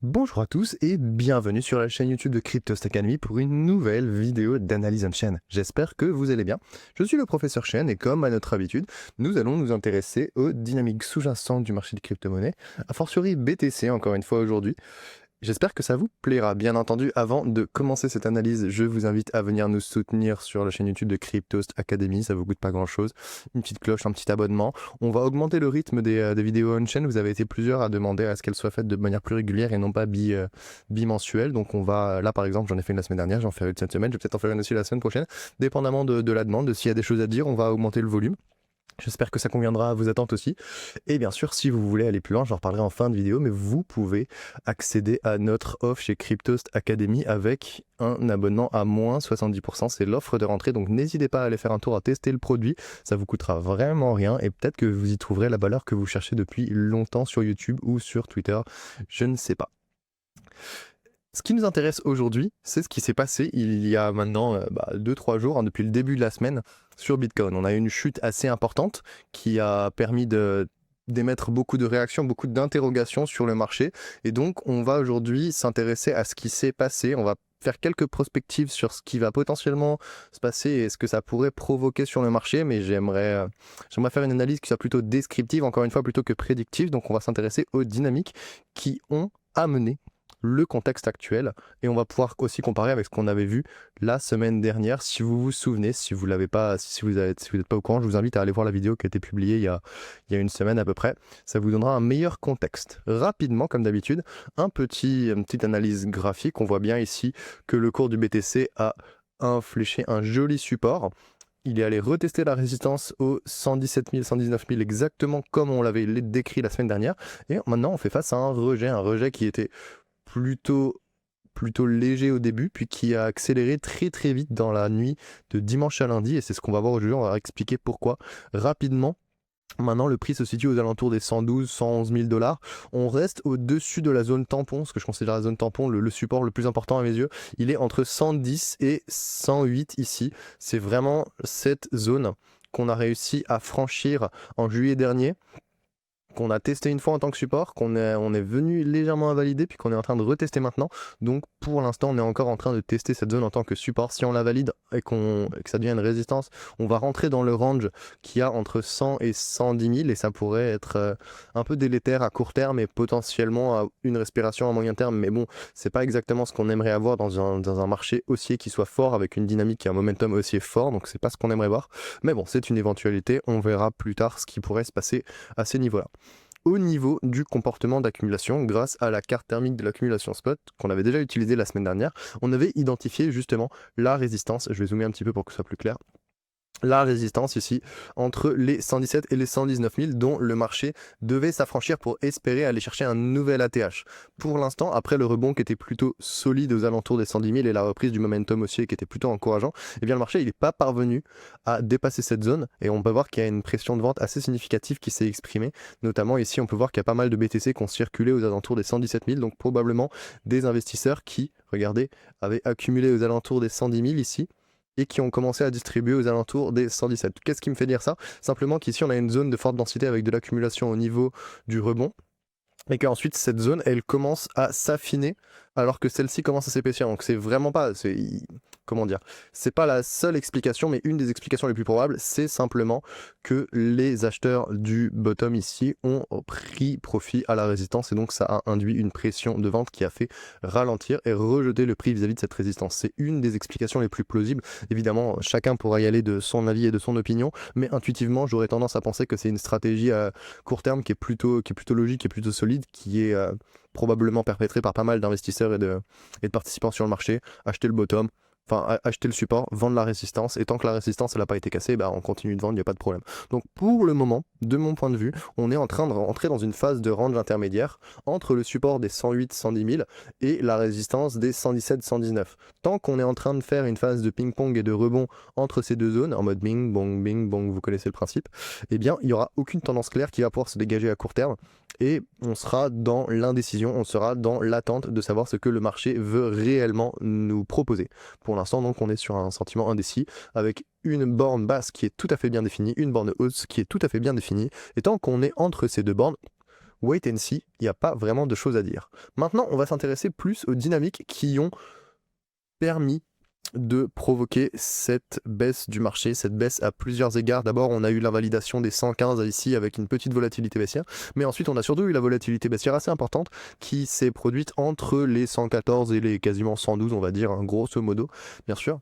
Bonjour à tous et bienvenue sur la chaîne YouTube de Cryptost Academy pour une nouvelle vidéo d'analyse on-chain. J'espère que vous allez bien. Je suis le professeur Chen et comme à notre habitude, nous allons nous intéresser aux dynamiques sous-jacentes du marché des crypto-monnaies, a fortiori BTC encore une fois aujourd'hui. J'espère que ça vous plaira. Bien entendu, avant de commencer cette analyse, je vous invite à venir nous soutenir sur la chaîne YouTube de Cryptost Academy. Ça vous coûte pas grand-chose. Une petite cloche, un petit abonnement. On va augmenter le rythme des vidéos on-chain. Vous avez été plusieurs à demander à ce qu'elles soient faites de manière plus régulière et non pas bimensuelle. Donc on va, là par exemple, j'en ai fait une la semaine dernière, j'en ferai une cette semaine. Je vais peut-être en faire une aussi la semaine prochaine. Dépendamment de la demande, s'il y a des choses à dire, on va augmenter le volume. J'espère que ça conviendra à vos attentes aussi. Et bien sûr, si vous voulez aller plus loin, j'en reparlerai en fin de vidéo, mais vous pouvez accéder à notre offre chez Cryptost Academy avec un abonnement à moins 70%. C'est l'offre de rentrée, donc n'hésitez pas à aller faire un tour à tester le produit. Ça vous coûtera vraiment rien et peut-être que vous y trouverez la valeur que vous cherchez depuis longtemps sur YouTube ou sur Twitter. Je ne sais pas. Ce qui nous intéresse aujourd'hui, c'est ce qui s'est passé il y a maintenant 2-3 jours, depuis le début de la semaine, sur Bitcoin. On a eu une chute assez importante qui a permis d'émettre beaucoup de réactions, beaucoup d'interrogations sur le marché. Et donc, on va aujourd'hui s'intéresser à ce qui s'est passé. On va faire quelques prospectives sur ce qui va potentiellement se passer et ce que ça pourrait provoquer sur le marché. Mais j'aimerais faire une analyse qui soit plutôt descriptive, encore une fois, plutôt que prédictive. Donc, on va s'intéresser aux dynamiques qui ont amené le contexte actuel et on va pouvoir aussi comparer avec ce qu'on avait vu la semaine dernière. Si vous vous souvenez, si vous n'êtes pas au courant, je vous invite à aller voir la vidéo qui a été publiée il y a une semaine à peu près. Ça vous donnera un meilleur contexte. Rapidement, comme d'habitude, une petite analyse graphique. On voit bien ici que le cours du BTC a infléchi un joli support. Il est allé retester la résistance aux 117 000, 119 000 exactement comme on l'avait décrit la semaine dernière. Et maintenant, on fait face à un rejet qui était plutôt léger au début, puis qui a accéléré très très vite dans la nuit de dimanche à lundi, et c'est ce qu'on va voir aujourd'hui. On va expliquer pourquoi rapidement. Maintenant, le prix se situe aux alentours des 112, 111 000 $. On reste au-dessus de la zone tampon, ce que je considère la zone tampon, le support le plus important à mes yeux. Il est entre 110 et 108 ici. C'est vraiment cette zone qu'on a réussi à franchir en juillet dernier, qu'on a testé une fois en tant que support, on est venu légèrement invalider, puis qu'on est en train de retester maintenant. Donc pour l'instant, on est encore en train de tester cette zone en tant que support. Si on la valide et que ça devient une résistance, on va rentrer dans le range qui a entre 100 et 110 000, et ça pourrait être un peu délétère à court terme et potentiellement à une respiration à moyen terme. Mais bon, c'est pas exactement ce qu'on aimerait avoir dans un marché haussier qui soit fort, avec une dynamique et un momentum haussier fort, donc c'est pas ce qu'on aimerait voir. Mais bon, c'est une éventualité, on verra plus tard ce qui pourrait se passer à ces niveaux-là. Au niveau du comportement d'accumulation, grâce à la carte thermique de l'accumulation spot qu'on avait déjà utilisée la semaine dernière, on avait identifié justement la résistance. Je vais zoomer un petit peu pour que ce soit plus clair. La résistance ici entre les 117 et les 119 000 dont le marché devait s'affranchir pour espérer aller chercher un nouvel ATH. Pour l'instant, après le rebond qui était plutôt solide aux alentours des 110 000 et la reprise du momentum haussier qui était plutôt encourageant, eh bien le marché il n'est pas parvenu à dépasser cette zone, et on peut voir qu'il y a une pression de vente assez significative qui s'est exprimée. Notamment ici, on peut voir qu'il y a pas mal de BTC qui ont circulé aux alentours des 117 000, donc probablement des investisseurs qui, regardez, avaient accumulé aux alentours des 110 000 ici, et qui ont commencé à distribuer aux alentours des 117. Qu'est-ce qui me fait dire ça? Simplement qu'ici, on a une zone de forte densité avec de l'accumulation au niveau du rebond, et qu'ensuite, cette zone, elle commence à s'affiner, alors que celle-ci commence à s'épaissir. Donc c'est vraiment pas... Comment dire? C'est pas la seule explication, mais une des explications les plus probables, c'est simplement que les acheteurs du bottom ici ont pris profit à la résistance, et donc ça a induit une pression de vente qui a fait ralentir et rejeter le prix vis-à-vis de cette résistance. C'est une des explications les plus plausibles. Évidemment, chacun pourra y aller de son avis et de son opinion, mais intuitivement, j'aurais tendance à penser que c'est une stratégie à court terme qui est plutôt logique, qui est plutôt solide, qui est probablement perpétrée par pas mal d'investisseurs et de participants sur le marché. Acheter le bottom, enfin acheter le support, vendre la résistance, et tant que la résistance elle n'a pas été cassée, on continue de vendre, il n'y a pas de problème. Donc pour le moment, de mon point de vue, on est en train de rentrer dans une phase de range intermédiaire entre le support des 108-110 000 et la résistance des 117-119. Tant qu'on est en train de faire une phase de ping-pong et de rebond entre ces deux zones, en mode bing, bong, vous connaissez le principe, eh bien il n'y aura aucune tendance claire qui va pouvoir se dégager à court terme, et on sera dans l'indécision, on sera dans l'attente de savoir ce que le marché veut réellement nous proposer. Pour l'instant, donc, on est sur un sentiment indécis, avec une borne basse qui est tout à fait bien définie, une borne haute qui est tout à fait bien définie, et tant qu'on est entre ces deux bornes, wait and see, il n'y a pas vraiment de choses à dire. Maintenant, on va s'intéresser plus aux dynamiques qui ont permis de provoquer cette baisse du marché, cette baisse à plusieurs égards. D'abord, on a eu l'invalidation des 115 ici avec une petite volatilité baissière, mais ensuite on a surtout eu la volatilité baissière assez importante qui s'est produite entre les 114 et les quasiment 112, on va dire, hein, grosso modo, bien sûr.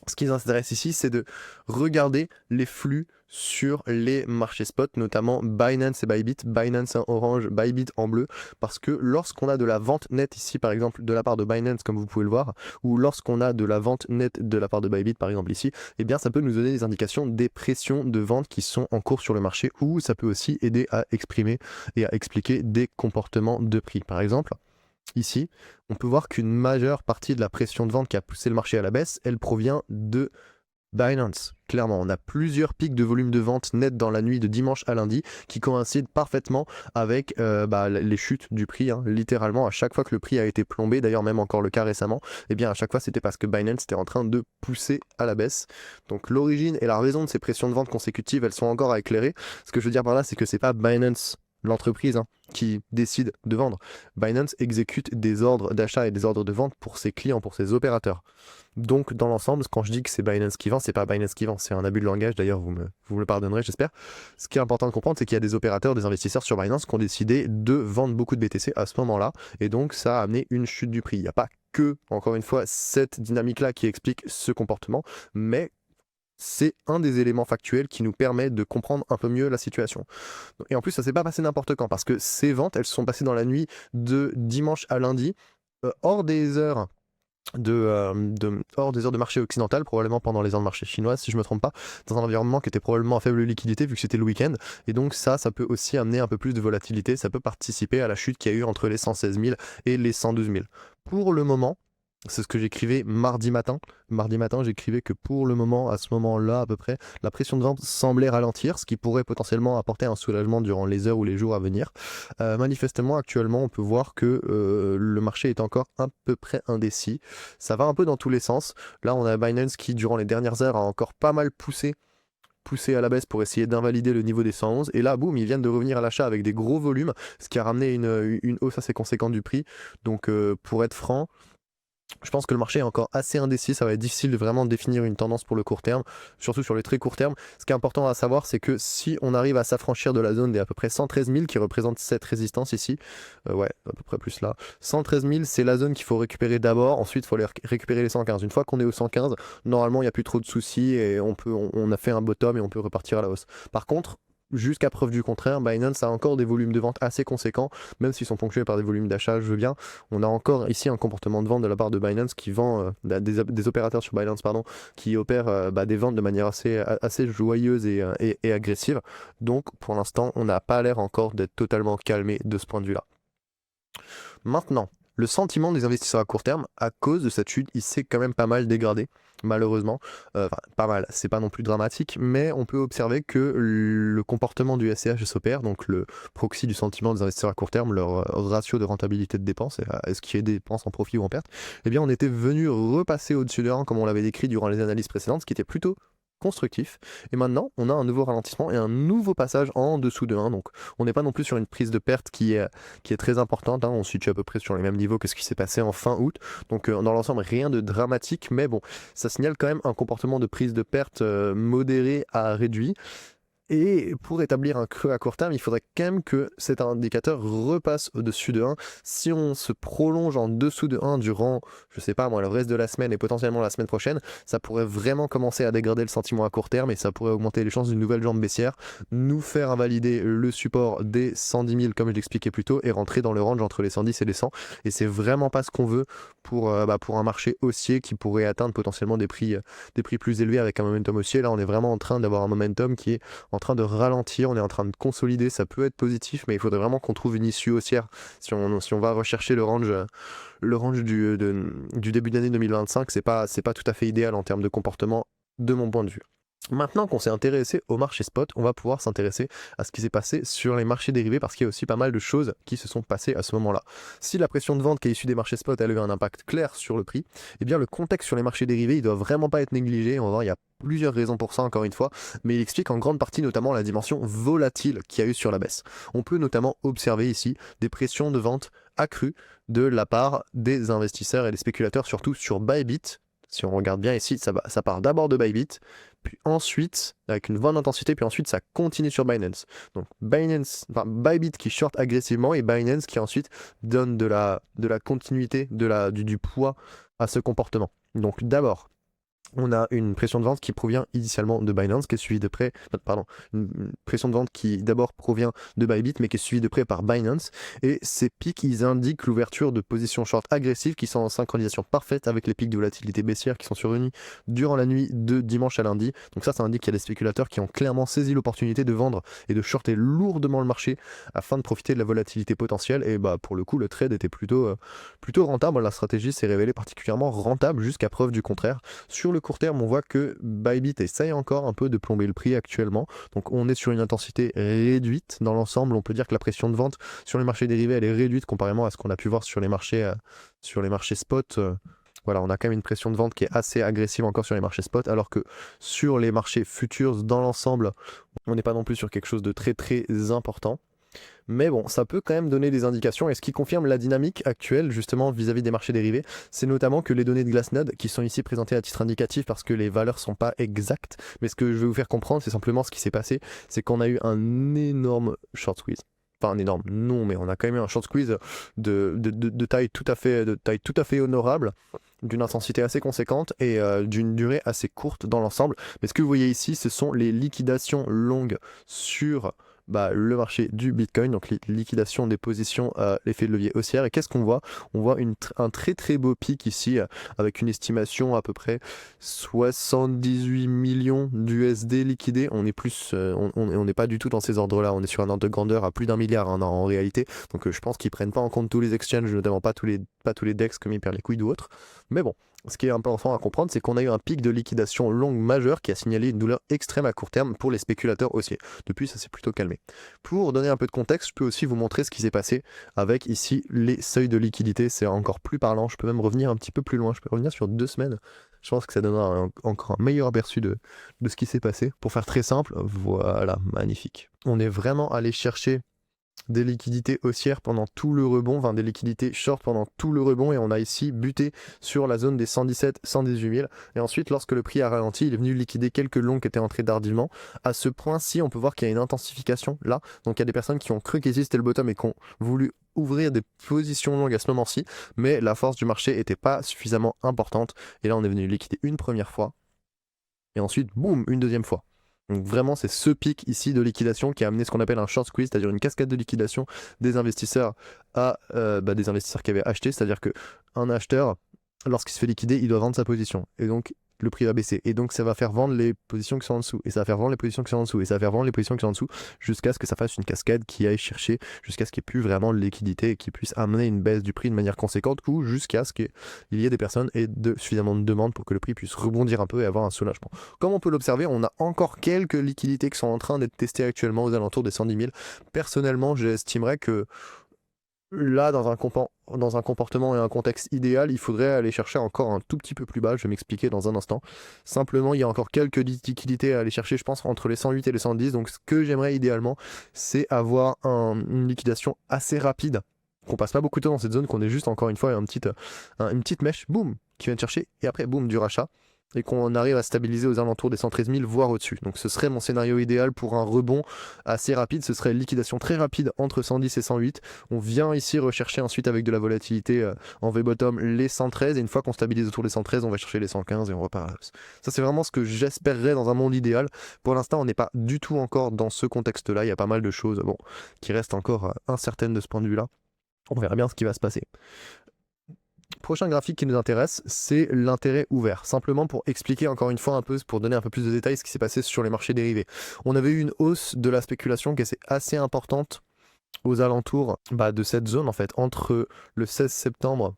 Ce qui nous intéresse ici, c'est de regarder les flux sur les marchés spot, notamment Binance et Bybit, Binance en orange, Bybit en bleu, parce que lorsqu'on a de la vente nette ici, par exemple, de la part de Binance, comme vous pouvez le voir, ou lorsqu'on a de la vente nette de la part de Bybit, par exemple ici, eh bien ça peut nous donner des indications des pressions de vente qui sont en cours sur le marché, ou ça peut aussi aider à exprimer et à expliquer des comportements de prix. Par exemple, ici, on peut voir qu'une majeure partie de la pression de vente qui a poussé le marché à la baisse, elle provient de Binance. Clairement, on a plusieurs pics de volume de vente net dans la nuit de dimanche à lundi qui coïncident parfaitement avec les chutes du prix. Hein. Littéralement, à chaque fois que le prix a été plombé, d'ailleurs même encore le cas récemment, eh bien à chaque fois c'était parce que Binance était en train de pousser à la baisse. Donc l'origine et la raison de ces pressions de vente consécutives, elles sont encore à éclairer. Ce que je veux dire par là, c'est que c'est pas Binance, l'entreprise, hein, qui décide de vendre. Binance exécute des ordres d'achat et des ordres de vente pour ses clients, pour ses opérateurs. Donc dans l'ensemble, quand je dis que c'est Binance qui vend, c'est pas Binance qui vend, c'est un abus de langage, d'ailleurs vous me le pardonnerez, j'espère. Ce qui est important de comprendre, c'est qu'il y a des opérateurs, des investisseurs sur Binance qui ont décidé de vendre beaucoup de BTC à ce moment-là, et donc ça a amené une chute du prix. Il n'y a pas que, encore une fois, cette dynamique-là qui explique ce comportement, mais c'est un des éléments factuels qui nous permet de comprendre un peu mieux la situation. Et en plus, ça s'est pas passé n'importe quand, parce que ces ventes, elles se sont passées dans la nuit de dimanche à lundi, hors des heures hors des heures de marché occidental, probablement pendant les heures de marché chinoises, si je me trompe pas, dans un environnement qui était probablement à faible liquidité vu que c'était le week-end. Et donc ça peut aussi amener un peu plus de volatilité, ça peut participer à la chute qu'il y a eu entre les 116 000 et les 112 000. Pour le moment, c'est ce que j'écrivais mardi matin. Mardi matin, j'écrivais que pour le moment, à ce moment-là à peu près, la pression de vente semblait ralentir, ce qui pourrait potentiellement apporter un soulagement durant les heures ou les jours à venir. Manifestement, actuellement, on peut voir que le marché est encore à peu près indécis. Ça va un peu dans tous les sens. Là, on a Binance qui, durant les dernières heures, a encore pas mal poussé à la baisse pour essayer d'invalider le niveau des 111. Et là, boum, ils viennent de revenir à l'achat avec des gros volumes, ce qui a ramené une hausse assez conséquente du prix. Donc, pour être franc, je pense que le marché est encore assez indécis, ça va être difficile de vraiment définir une tendance pour le court terme, surtout sur le très court terme. Ce qui est important à savoir, c'est que si on arrive à s'affranchir de la zone des à peu près 113 000 qui représente cette résistance ici, ouais, à peu près plus là, 113 000 c'est la zone qu'il faut récupérer d'abord, ensuite il faut récupérer les 115. Une fois qu'on est au 115, normalement il n'y a plus trop de soucis et on a fait un bottom et on peut repartir à la hausse. Par contre, jusqu'à preuve du contraire, Binance a encore des volumes de vente assez conséquents, même s'ils sont ponctués par des volumes d'achat, je veux bien. On a encore ici un comportement de vente de la part de Binance qui vend, des opérateurs sur Binance, pardon, qui opèrent des ventes de manière assez joyeuse et agressive. Donc pour l'instant, on n'a pas l'air encore d'être totalement calmé de ce point de vue-là. Maintenant, le sentiment des investisseurs à court terme, à cause de cette chute, il s'est quand même pas mal dégradé, malheureusement. Enfin, pas mal, c'est pas non plus dramatique, mais on peut observer que le comportement du SCH s'opère, donc le proxy du sentiment des investisseurs à court terme, leur ratio de rentabilité de dépenses, est-ce qu'il y a des dépenses en profit ou en perte, eh bien on était venu repasser au-dessus de 1, comme on l'avait décrit durant les analyses précédentes, ce qui était plutôt constructif. Et maintenant, on a un nouveau ralentissement et un nouveau passage en dessous de 1. Donc, on n'est pas non plus sur une prise de perte qui est très importante. Hein. On se situe à peu près sur les mêmes niveaux que ce qui s'est passé en fin août. Donc, dans l'ensemble, rien de dramatique. Mais bon, ça signale quand même un comportement de prise de perte modéré à réduit. Et pour établir un creux à court terme, il faudrait quand même que cet indicateur repasse au-dessus de 1. Si on se prolonge en dessous de 1 durant, je sais pas moi, le reste de la semaine et potentiellement la semaine prochaine, ça pourrait vraiment commencer à dégrader le sentiment à court terme et ça pourrait augmenter les chances d'une nouvelle jambe baissière, nous faire invalider le support des 110 000 comme je l'expliquais plus tôt et rentrer dans le range entre les 110 et les 100. Et c'est vraiment pas ce qu'on veut pour un marché haussier qui pourrait atteindre potentiellement des prix plus élevés avec un momentum haussier. Là, on est vraiment en train d'avoir un momentum qui est en train de ralentir, on est en train de consolider, ça peut être positif, mais il faudrait vraiment qu'on trouve une issue haussière si on va rechercher le range du début d'année 2025, c'est pas tout à fait idéal en termes de comportement de mon point de vue. Maintenant qu'on s'est intéressé au marché spot, on va pouvoir s'intéresser à ce qui s'est passé sur les marchés dérivés parce qu'il y a aussi pas mal de choses qui se sont passées à ce moment-là. Si la pression de vente qui est issue des marchés spot elle a eu un impact clair sur le prix, eh bien le contexte sur les marchés dérivés il doit vraiment pas être négligé. On va voir, il y a plusieurs raisons pour ça encore une fois, mais il explique en grande partie notamment la dimension volatile qu'il y a eu sur la baisse. On peut notamment observer ici des pressions de vente accrues de la part des investisseurs et des spéculateurs, surtout sur Bybit. Si on regarde bien ici, ça part d'abord de Bybit, puis ensuite, avec une bonne intensité, puis ensuite ça continue sur Binance. Donc Bybit qui short agressivement et Binance qui ensuite donne de la continuité, du poids à ce comportement. Donc d'abord, on a une pression de vente qui provient initialement de Binance, qui est suivie de près, une pression de vente qui d'abord provient de Bybit, mais qui est suivie de près par Binance. Et ces pics, ils indiquent l'ouverture de positions short agressives qui sont en synchronisation parfaite avec les pics de volatilité baissière qui sont survenus durant la nuit de dimanche à lundi. Donc ça indique qu'il y a des spéculateurs qui ont clairement saisi l'opportunité de vendre et de shorter lourdement le marché afin de profiter de la volatilité potentielle. Et bah pour le coup, le trade était plutôt rentable. La stratégie s'est révélée particulièrement rentable jusqu'à preuve du contraire. Sur le court terme, on voit que Bybit essaye encore un peu de plomber le prix actuellement. Donc on est sur une intensité réduite. Dans l'ensemble, on peut dire que la pression de vente sur les marchés dérivés, elle est réduite comparément à ce qu'on a pu voir sur les marchés spot. Voilà, on a quand même une pression de vente qui est assez agressive encore sur les marchés spot, alors que sur les marchés futurs, dans l'ensemble, on n'est pas non plus sur quelque chose de très très important. Mais bon, ça peut quand même donner des indications, et ce qui confirme la dynamique actuelle justement vis-à-vis des marchés dérivés, c'est notamment que les données de Glassnode, qui sont ici présentées à titre indicatif parce que les valeurs sont pas exactes, mais ce que je vais vous faire comprendre, c'est simplement ce qui s'est passé, c'est qu'on a eu un énorme short squeeze. Enfin un énorme, non, mais on a quand même eu un short squeeze de taille tout à fait honorable, d'une intensité assez conséquente et d'une durée assez courte dans l'ensemble. Mais ce que vous voyez ici, ce sont les liquidations longues sur le marché du Bitcoin, donc liquidation des positions à l'effet de levier haussière. Et qu'est-ce qu'on voit? On voit un très très beau pic ici, avec une estimation à peu près 78 millions d'USD liquidés. On est plus, on n'est pas du tout dans ces ordres-là. On est sur un ordre de grandeur à plus d'1 milliard en réalité. Donc je pense qu'ils prennent pas en compte tous les exchanges, notamment pas tous les DEX comme Hyperliquid ou autres. Mais bon, ce qui est important à comprendre, c'est qu'on a eu un pic de liquidation longue majeur qui a signalé une douleur extrême à court terme pour les spéculateurs haussiers. Depuis, ça s'est plutôt calmé. Pour donner un peu de contexte, je peux aussi vous montrer ce qui s'est passé avec ici les seuils de liquidité. C'est encore plus parlant. Je peux même revenir un petit peu plus loin. Je peux revenir sur 2 semaines. Je pense que ça donnera encore un meilleur aperçu de ce qui s'est passé. Pour faire très simple, voilà, magnifique. On est vraiment allé chercher des liquidités haussières pendant tout le rebond, enfin des liquidités short pendant tout le rebond, et on a ici buté sur la zone des 117, 118 000. Et ensuite, lorsque le prix a ralenti, il est venu liquider quelques longs qui étaient entrés tardivement. À ce point-ci, on peut voir qu'il y a une intensification là. Donc il y a des personnes qui ont cru qu'ici c'était le bottom et qui ont voulu ouvrir des positions longues à ce moment-ci, mais la force du marché n'était pas suffisamment importante. Et là, on est venu liquider une première fois, et ensuite, boum, une deuxième fois. Donc vraiment, c'est ce pic ici de liquidation qui a amené ce qu'on appelle un short squeeze, c'est-à-dire une cascade de liquidation des investisseurs à des investisseurs qui avaient acheté, c'est-à-dire qu'un acheteur, lorsqu'il se fait liquider, il doit vendre sa position. Et donc, le prix va baisser. Et donc, ça va faire vendre les positions qui sont en dessous. Et ça va faire vendre les positions qui sont en dessous. Et ça va faire vendre les positions qui sont en dessous jusqu'à ce que ça fasse une cascade qui aille chercher, jusqu'à ce qu'il n'y ait plus vraiment de liquidité et qui puisse amener une baisse du prix de manière conséquente ou jusqu'à ce qu'il y ait des personnes et suffisamment de demandes pour que le prix puisse rebondir un peu et avoir un soulagement. Comme on peut l'observer, on a encore quelques liquidités qui sont en train d'être testées actuellement aux alentours des 110 000. Personnellement, j'estimerais que là, dans un comportement et un contexte idéal, il faudrait aller chercher encore un tout petit peu plus bas. Je vais m'expliquer dans un instant. Simplement, il y a encore quelques liquidités à aller chercher, je pense, entre les 108 et les 110. Donc, ce que j'aimerais idéalement, c'est avoir une liquidation assez rapide. Qu'on passe pas beaucoup de temps dans cette zone, qu'on ait juste encore une fois une petite mèche, boum, qui vient de chercher, et après, boum, du rachat. Et qu'on arrive à stabiliser aux alentours des 113 000, voire au-dessus. Donc ce serait mon scénario idéal pour un rebond assez rapide. Ce serait une liquidation très rapide entre 110 et 108. On vient ici rechercher ensuite avec de la volatilité en V-bottom les 113. Et une fois qu'on stabilise autour des 113, on va chercher les 115 et on repart à la hausse. Ça, c'est vraiment ce que j'espérerais dans un monde idéal. Pour l'instant, on n'est pas du tout encore dans ce contexte-là. Il y a pas mal de choses qui restent encore incertaines de ce point de vue-là. On verra bien ce qui va se passer. Prochain graphique qui nous intéresse, c'est l'intérêt ouvert. Simplement pour expliquer encore une fois un peu, pour donner un peu plus de détails ce qui s'est passé sur les marchés dérivés. On avait eu une hausse de la spéculation qui est assez importante aux alentours de cette zone en fait, entre le 16 septembre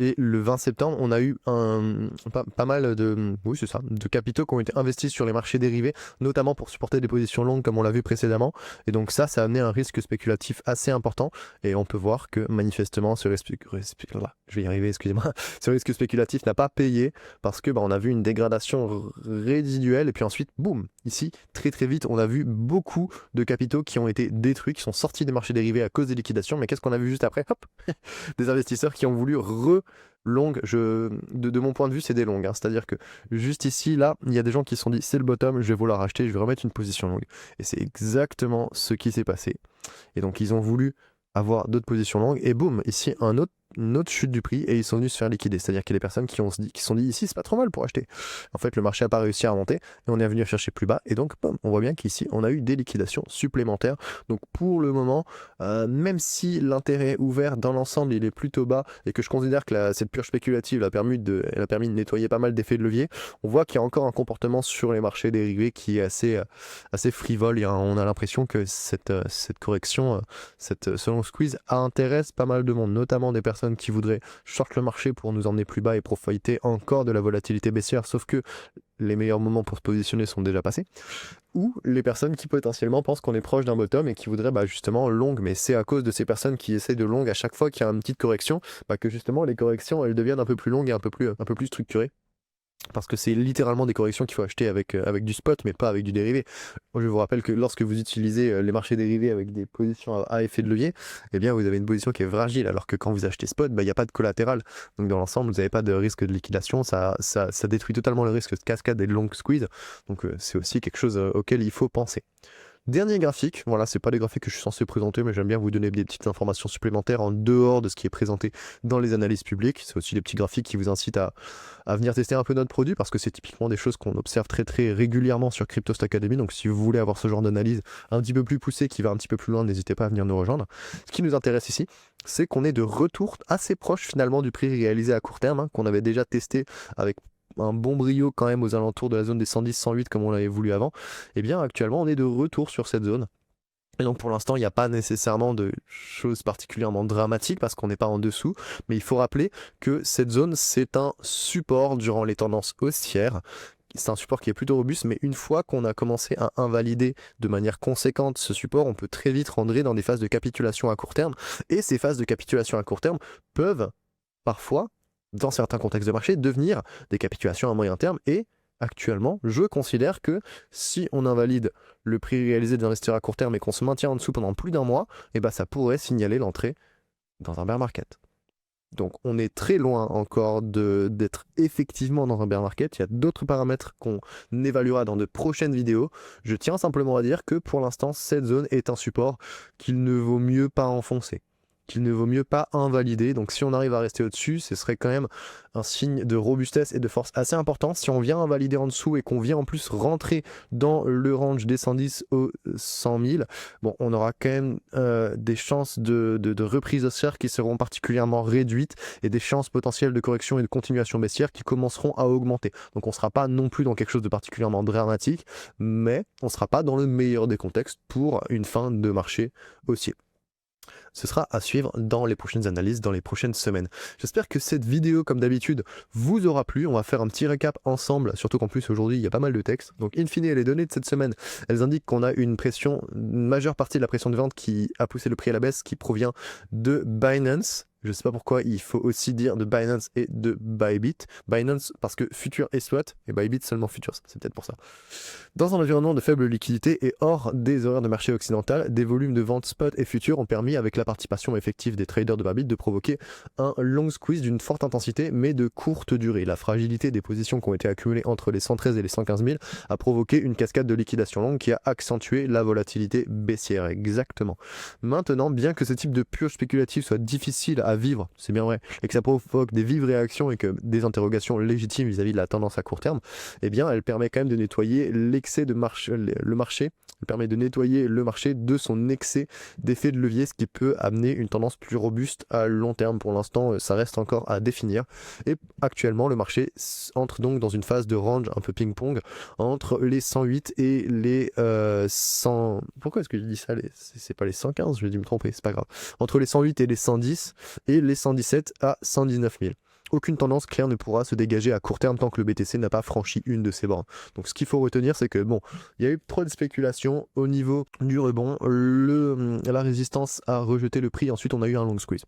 Et le 20 septembre, on a eu pas mal de, oui, c'est ça, de capitaux qui ont été investis sur les marchés dérivés, notamment pour supporter des positions longues comme on l'a vu précédemment. Et donc ça a amené un risque spéculatif assez important. Et on peut voir que manifestement, je vais y arriver, excusez-moi, ce risque spéculatif n'a pas payé parce que on a vu une dégradation résiduelle. Et puis ensuite, boum, ici, très très vite, on a vu beaucoup de capitaux qui ont été détruits, qui sont sortis des marchés dérivés à cause des liquidations. Mais qu'est-ce qu'on a vu juste après? Hop, des investisseurs qui ont voulu longues, de mon point de vue, c'est des longues. Hein. C'est-à-dire que juste ici, là, il y a des gens qui se sont dit c'est le bottom, je vais vouloir acheter, je vais remettre une position longue. Et c'est exactement ce qui s'est passé. Et donc, ils ont voulu avoir d'autres positions longues. Et boum, ici, une autre chute du prix et ils sont venus se faire liquider. C'est-à-dire qu'il y a des personnes qui se sont dit ici, c'est pas trop mal pour acheter. En fait, le marché n'a pas réussi à remonter et on est venu chercher plus bas. Et donc, boum, on voit bien qu'ici, on a eu des liquidations supplémentaires. Donc, pour le moment, même si l'intérêt ouvert dans l'ensemble, il est plutôt bas et que je considère que cette purge spéculative elle a permis de nettoyer pas mal d'effets de levier, on voit qu'il y a encore un comportement sur les marchés dérivés qui est assez frivole. Et on a l'impression que cette correction, ce long squeeze intéresse pas mal de monde, notamment des personnes qui voudraient short le marché pour nous emmener plus bas et profiter encore de la volatilité baissière, sauf que les meilleurs moments pour se positionner sont déjà passés, ou les personnes qui potentiellement pensent qu'on est proche d'un bottom et qui voudraient justement long, mais c'est à cause de ces personnes qui essaient de long à chaque fois qu'il y a une petite correction, que justement les corrections elles deviennent un peu plus longues et un peu plus structurées. Parce que c'est littéralement des corrections qu'il faut acheter avec du spot, mais pas avec du dérivé. Je vous rappelle que lorsque vous utilisez les marchés dérivés avec des positions à effet de levier, eh bien vous avez une position qui est fragile, alors que quand vous achetez spot, il n'y a pas de collatéral. Donc dans l'ensemble, vous n'avez pas de risque de liquidation, ça détruit totalement le risque de cascade et de long squeeze. Donc c'est aussi quelque chose auquel il faut penser. Dernier graphique, voilà, c'est pas des graphiques que je suis censé présenter, mais j'aime bien vous donner des petites informations supplémentaires en dehors de ce qui est présenté dans les analyses publiques. C'est aussi des petits graphiques qui vous incitent à venir tester un peu notre produit, parce que c'est typiquement des choses qu'on observe très très régulièrement sur Cryptost Academy. Donc si vous voulez avoir ce genre d'analyse un petit peu plus poussée, qui va un petit peu plus loin, n'hésitez pas à venir nous rejoindre. Ce qui nous intéresse ici, c'est qu'on est de retour assez proche finalement du prix réalisé à court terme, qu'on avait déjà testé avec un bon brio quand même aux alentours de la zone des 110-108 comme on l'avait voulu avant. Et bien actuellement on est de retour sur cette zone. Et donc pour l'instant, il n'y a pas nécessairement de choses particulièrement dramatiques parce qu'on n'est pas en dessous, mais il faut rappeler que cette zone, c'est un support durant les tendances haussières. C'est un support qui est plutôt robuste, mais une fois qu'on a commencé à invalider de manière conséquente ce support, on peut très vite rentrer dans des phases de capitulation à court terme. Et ces phases de capitulation à court terme peuvent parfois, dans certains contextes de marché, devenir des capitulations à moyen terme. Et actuellement, je considère que si on invalide le prix réalisé des investisseurs à court terme et qu'on se maintient en dessous pendant plus d'un mois, ça pourrait signaler l'entrée dans un bear market. Donc on est très loin encore d'être effectivement dans un bear market. Il y a d'autres paramètres qu'on évaluera dans de prochaines vidéos. Je tiens simplement à dire que pour l'instant, cette zone est un support qu'il ne vaut mieux pas enfoncer, qu'il ne vaut mieux pas invalider. Donc si on arrive à rester au-dessus, ce serait quand même un signe de robustesse et de force assez important. Si on vient invalider en dessous et qu'on vient en plus rentrer dans le range des 110 aux 100 000, on aura quand même des chances de reprise haussière qui seront particulièrement réduites et des chances potentielles de correction et de continuation baissière qui commenceront à augmenter. Donc on ne sera pas non plus dans quelque chose de particulièrement dramatique, mais on ne sera pas dans le meilleur des contextes pour une fin de marché haussier. Ce sera à suivre dans les prochaines analyses, dans les prochaines semaines. J'espère que cette vidéo, comme d'habitude, vous aura plu. On va faire un petit récap ensemble, surtout qu'en plus aujourd'hui, il y a pas mal de textes. Donc, in fine, les données de cette semaine, elles indiquent qu'on a une majeure partie de la pression de vente qui a poussé le prix à la baisse, qui provient de Binance. Je ne sais pas pourquoi il faut aussi dire de Binance et de Bybit. Binance parce que Future est SWOT et Bybit seulement Futures, c'est peut-être pour ça. Dans un environnement de faible liquidité et hors des horaires de marché occidental, des volumes de vente spot et futures ont permis, avec la participation effective des traders de Bybit, de provoquer un long squeeze d'une forte intensité mais de courte durée. La fragilité des positions qui ont été accumulées entre les 113 et les 115 000 a provoqué une cascade de liquidation longue qui a accentué la volatilité baissière. Exactement. Maintenant, bien que ce type de purge spéculative soit difficile à vivre, c'est bien vrai, et que ça provoque des vives réactions et que des interrogations légitimes vis-à-vis de la tendance à court terme, eh bien elle permet quand même de nettoyer l'excès de le marché, elle permet de nettoyer le marché de son excès d'effet de levier, ce qui peut amener une tendance plus robuste à long terme. Pour l'instant, ça reste encore à définir. Et actuellement, le marché entre donc dans une phase de range un peu ping-pong entre les 108 et les 100... Pourquoi est-ce que je dis ça? C'est pas les 115, je vais dû me tromper, c'est pas grave. Entre les 108 et les 110 et les 117 à 119 000. aucune tendance claire ne pourra se dégager à court terme tant que le BTC n'a pas franchi une de ses bornes. Donc ce qu'il faut retenir, c'est que bon, il y a eu trop de spéculation au niveau du rebond, la résistance a rejeté le prix, ensuite on a eu un long squeeze.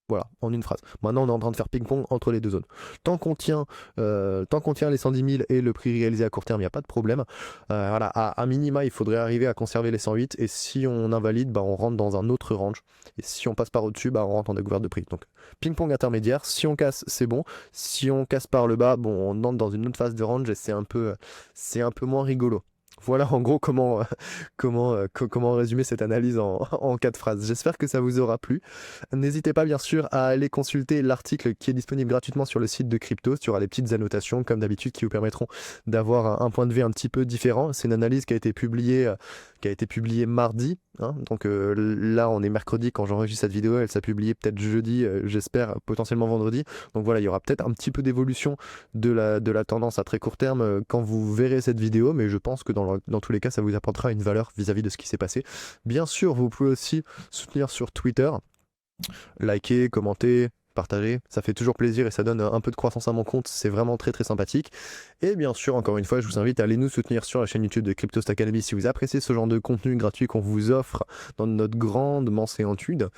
Voilà, en une phrase. Maintenant, on est en train de faire ping-pong entre les deux zones. Tant qu'on tient les 110 000 et le prix réalisé à court terme, il n'y a pas de problème. Voilà, à minima, il faudrait arriver à conserver les 108. Et si on invalide, bah, on rentre dans un autre range. Et si on passe par au-dessus, bah, on rentre en découverte de prix. Donc, ping-pong intermédiaire. Si on casse, c'est bon. Si on casse par le bas, bon, on entre dans une autre phase de range et c'est un peu moins rigolo. Voilà en gros comment résumer cette analyse en 4 phrases. J'espère que ça vous aura plu. N'hésitez pas bien sûr à aller consulter l'article qui est disponible gratuitement sur le site de Cryptost. Il y aura des petites annotations comme d'habitude qui vous permettront d'avoir un point de vue un petit peu différent. C'est une analyse qui a été publiée mardi. Hein. Donc là on est mercredi quand j'enregistre cette vidéo, elle s'est publiée peut-être jeudi, j'espère potentiellement vendredi. Donc voilà, il y aura peut-être un petit peu d'évolution de la tendance à très court terme quand vous verrez cette vidéo, mais je pense que dans tous les cas ça vous apportera une valeur vis-à-vis de ce qui s'est passé. Bien sûr, vous pouvez aussi soutenir sur Twitter, liker, commenter, partager, ça fait toujours plaisir et ça donne un peu de croissance à mon compte, c'est vraiment très très sympathique. Et bien sûr, encore une fois, je vous invite à aller nous soutenir sur la chaîne YouTube de Cryptost Academy si vous appréciez ce genre de contenu gratuit qu'on vous offre dans notre grande menséantude.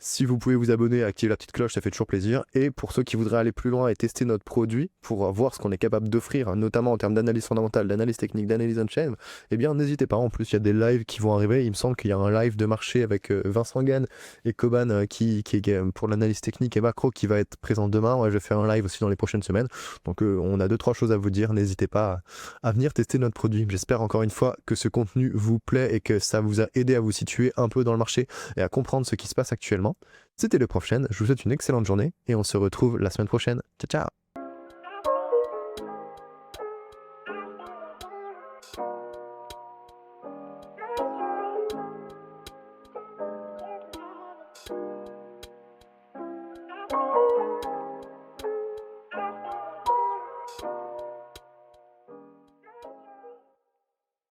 Si vous pouvez vous abonner, activer la petite cloche, ça fait toujours plaisir. Et pour ceux qui voudraient aller plus loin et tester notre produit, pour voir ce qu'on est capable d'offrir, notamment en termes d'analyse fondamentale, d'analyse technique, d'analyse on-chain, eh bien n'hésitez pas, en plus il y a des lives qui vont arriver, il me semble qu'il y a un live de marché avec Vincent Gann et Koban qui est pour l'analyse technique et macro qui va être présent demain. Ouais, je vais faire un live aussi dans les prochaines semaines. Donc on a 2-3 choses à vous dire. N'hésitez pas à venir tester notre produit. J'espère encore une fois que ce contenu vous plaît et que ça vous a aidé à vous situer un peu dans le marché et à comprendre ce qui se passe actuellement. C'était le Prof Chen. Je vous souhaite une excellente journée et on se retrouve la semaine prochaine. Ciao ciao.